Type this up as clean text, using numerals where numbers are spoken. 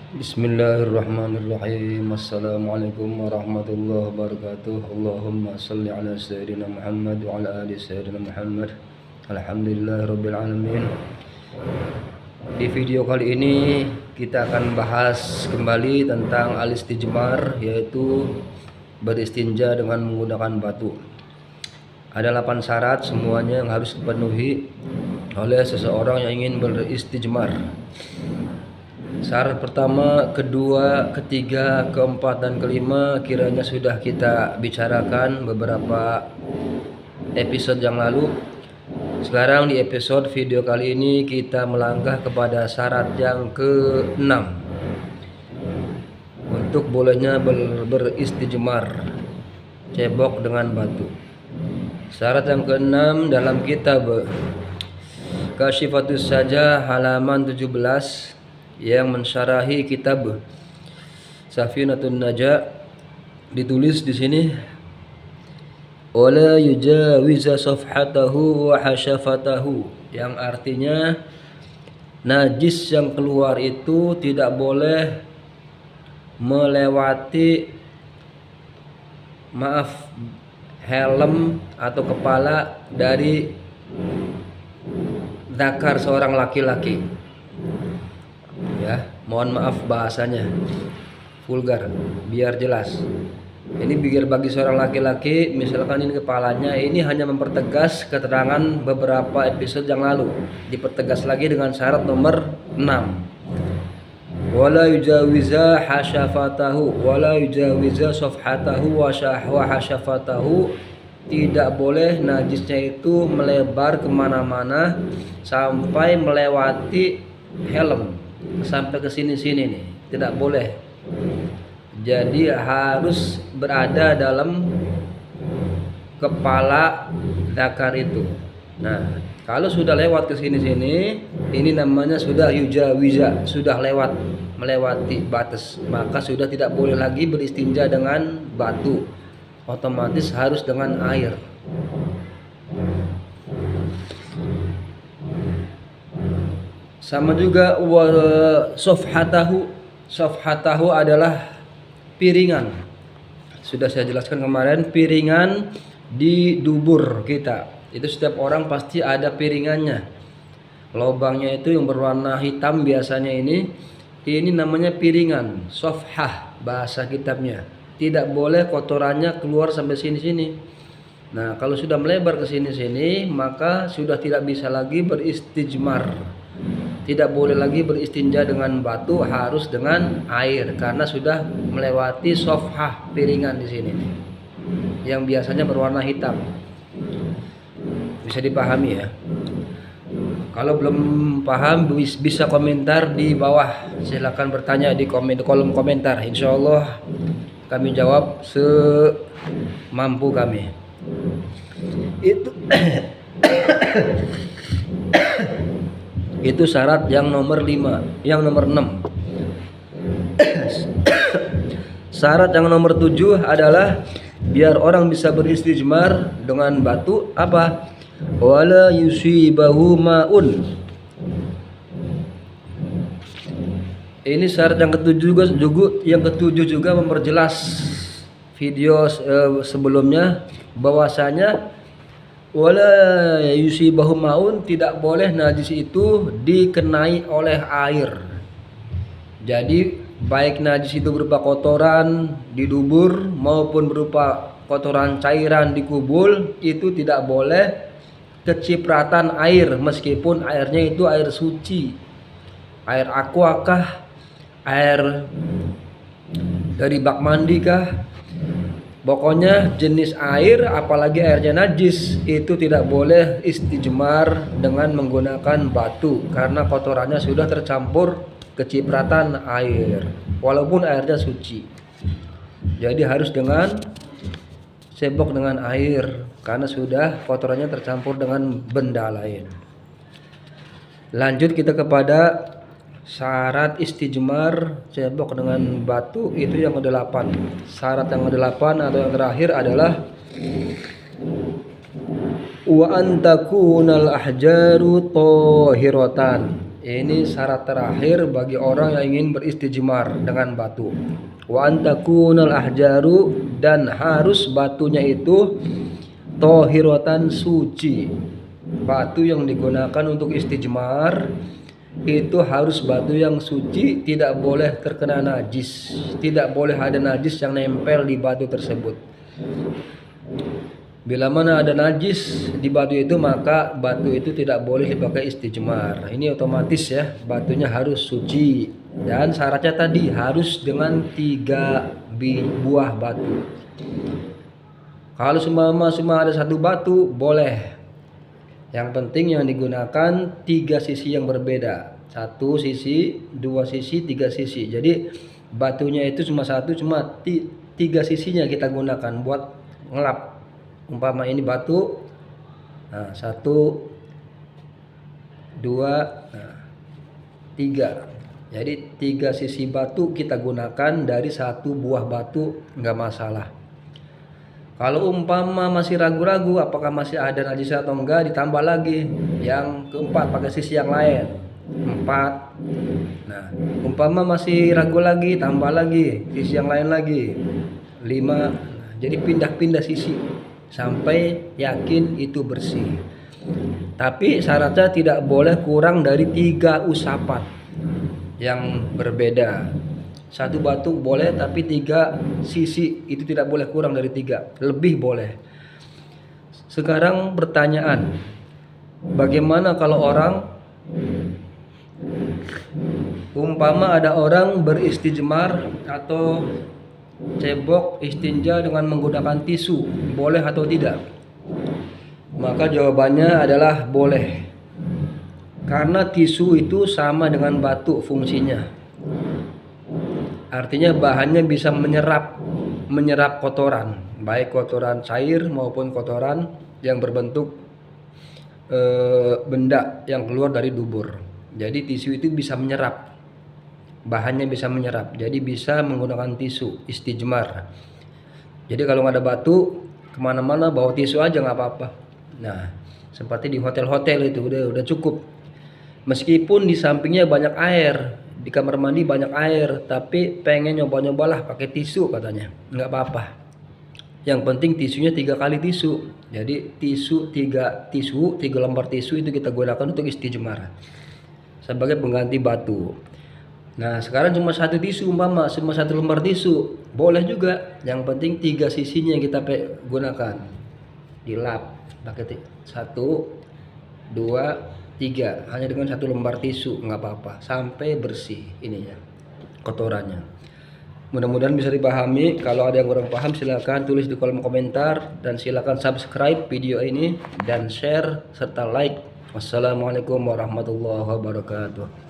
Bismillahirrahmanirrahim. Assalamualaikum warahmatullahi wabarakatuh. Allahumma salli ala sayyidina Muhammad wa ala ali sayyidina Muhammad. Alhamdulillahirabbil alamin. Di video kali ini kita akan bahas kembali tentang al-istijmar, yaitu beristinja dengan menggunakan batu. Ada 8 syarat semuanya yang harus dipenuhi oleh seseorang yang ingin beristijmar. Syarat pertama, kedua, ketiga, keempat, dan kelima kiranya sudah kita bicarakan beberapa episode yang lalu. Sekarang di episode video kali ini kita melangkah kepada syarat yang ke-6 untuk bolehnya beristijmar, cebok dengan batu. Syarat yang ke-6 dalam kitab Kasyifatus Sajah halaman 17 yang mensyarahi kitab Safinatun Najah, ditulis di sini wala yujawiza safhatahu wa hasyafatahu, yang artinya najis yang keluar itu tidak boleh melewati helm atau kepala dari zakar seorang laki-laki. Ya, mohon maaf bahasanya vulgar, biar jelas. Ini biar bagi seorang laki-laki, misalkan ini kepalanya, ini hanya mempertegas keterangan beberapa episode yang lalu. Dipertegas lagi dengan syarat nomor 6. Wala yujawiza hasyafatahu, wala yujawiza safhatahu wa hasyafatahu. Tidak boleh najisnya itu melebar kemana-mana sampai melewati helm, sampai ke sini-sini nih, tidak boleh. Jadi harus berada dalam kepala zakar itu. Nah, kalau sudah lewat ke sini-sini, ini namanya sudah yujawiza, sudah melewati batas, maka sudah tidak boleh lagi beristinja dengan batu, otomatis harus dengan air. Sama juga safhatahu adalah piringan. Sudah saya jelaskan kemarin, piringan di dubur kita. Itu setiap orang pasti ada piringannya. Lobangnya itu yang berwarna hitam biasanya ini namanya piringan, safhah bahasa kitabnya. Tidak boleh kotorannya keluar sampai sini-sini. Nah, kalau sudah melebar ke sini-sini, maka sudah tidak bisa lagi beristijmar. Tidak boleh lagi beristinja dengan batu, harus dengan air karena sudah melewati safhah, piringan di sini yang biasanya berwarna hitam. Bisa dipahami ya? Kalau belum paham bisa komentar di bawah. Silakan bertanya di kolom komentar. Insya Allah kami jawab semampu kami. Itu syarat yang nomor 5. Yang nomor 6. Syarat yang nomor 7 adalah biar orang bisa beristijmar dengan batu apa? Wala yusibahu ma'un. Ini syarat yang ketujuh juga memperjelas video sebelumnya bahwasanya wala yusibahu ma'un, tidak boleh najis itu dikenai oleh air. Jadi baik najis itu berupa kotoran di dubur maupun berupa kotoran cairan di kubul, itu tidak boleh kecipratan air, meskipun airnya itu air suci, air aqua kah, air dari bak mandi kah, pokoknya jenis air apalagi airnya najis itu tidak boleh istijmar dengan menggunakan batu karena kotorannya sudah tercampur kecipratan air walaupun airnya suci. Jadi harus dengan cebok dengan air karena sudah kotorannya tercampur dengan benda lain. Lanjut kita kepada syarat istijmar cebok dengan batu, itu yang ke-8. Syarat yang ke-8 atau yang terakhir adalah wa antakunal ahjaru tahiratan, Ini syarat terakhir bagi orang yang ingin beristijmar dengan batu. Wa antakunal ahjaru, dan harus batunya itu tohiratan, suci. Batu yang digunakan untuk istijmar itu harus batu yang suci, tidak boleh terkena najis, tidak boleh ada najis yang nempel di batu tersebut. Bila mana ada najis di batu itu, maka batu itu tidak boleh dipakai istijmar. Ini otomatis ya, batunya harus suci. Dan syaratnya tadi harus dengan 3 buah batu. Kalau cuma ada 1 batu boleh. Yang penting yang digunakan 3 sisi yang berbeda. 1 sisi, 2 sisi, 3 sisi. Jadi batunya itu cuma 1, cuma 3 sisinya kita gunakan buat ngelap. Umpama ini batu, nah 1, 2, 3. Jadi 3 sisi batu kita gunakan dari 1 buah batu, nggak masalah. Kalau umpama masih ragu-ragu apakah masih ada najis atau enggak, ditambah lagi yang keempat pakai sisi yang lain, 4. Nah, umpama masih ragu lagi, tambah lagi sisi yang lain lagi, 5. Jadi pindah-pindah sisi sampai yakin itu bersih. Tapi syaratnya tidak boleh kurang dari 3 usapan yang berbeda. 1 batu boleh, tapi 3 sisi itu tidak boleh kurang dari 3, lebih boleh. Sekarang pertanyaan, bagaimana kalau orang umpama ada orang beristijmar atau cebok istinja dengan menggunakan tisu, boleh atau tidak? Maka jawabannya adalah boleh. Karena tisu itu sama dengan batu fungsinya. Artinya bahannya bisa menyerap kotoran, baik kotoran cair maupun kotoran yang berbentuk benda yang keluar dari dubur. Jadi tisu itu bisa menyerap, bahannya bisa menyerap, jadi bisa menggunakan tisu istijmar. Jadi kalau nggak ada batu, kemana-mana bawa tisu aja nggak apa-apa. Nah, seperti di hotel-hotel itu udah cukup. Meskipun di sampingnya banyak air, di kamar mandi banyak air, tapi pengen nyoba-nyobalah pakai tisu katanya, nggak apa-apa. Yang penting tisunya 3 kali tisu. Jadi 3 lembar tisu itu kita gunakan untuk istijmar sebagai pengganti batu. Nah, sekarang cuma 1 tisu, umpama cuma 1 lembar tisu, boleh juga. Yang penting 3 sisinya yang kita gunakan, dilap pakai 1, 2, 3, hanya dengan 1 lembar tisu nggak apa-apa sampai bersih ininya, kotorannya. Mudah-mudahan bisa dipahami. Kalau ada yang kurang paham silahkan tulis di kolom komentar, dan silahkan subscribe video ini dan share serta like. Wassalamualaikum warahmatullahi wabarakatuh.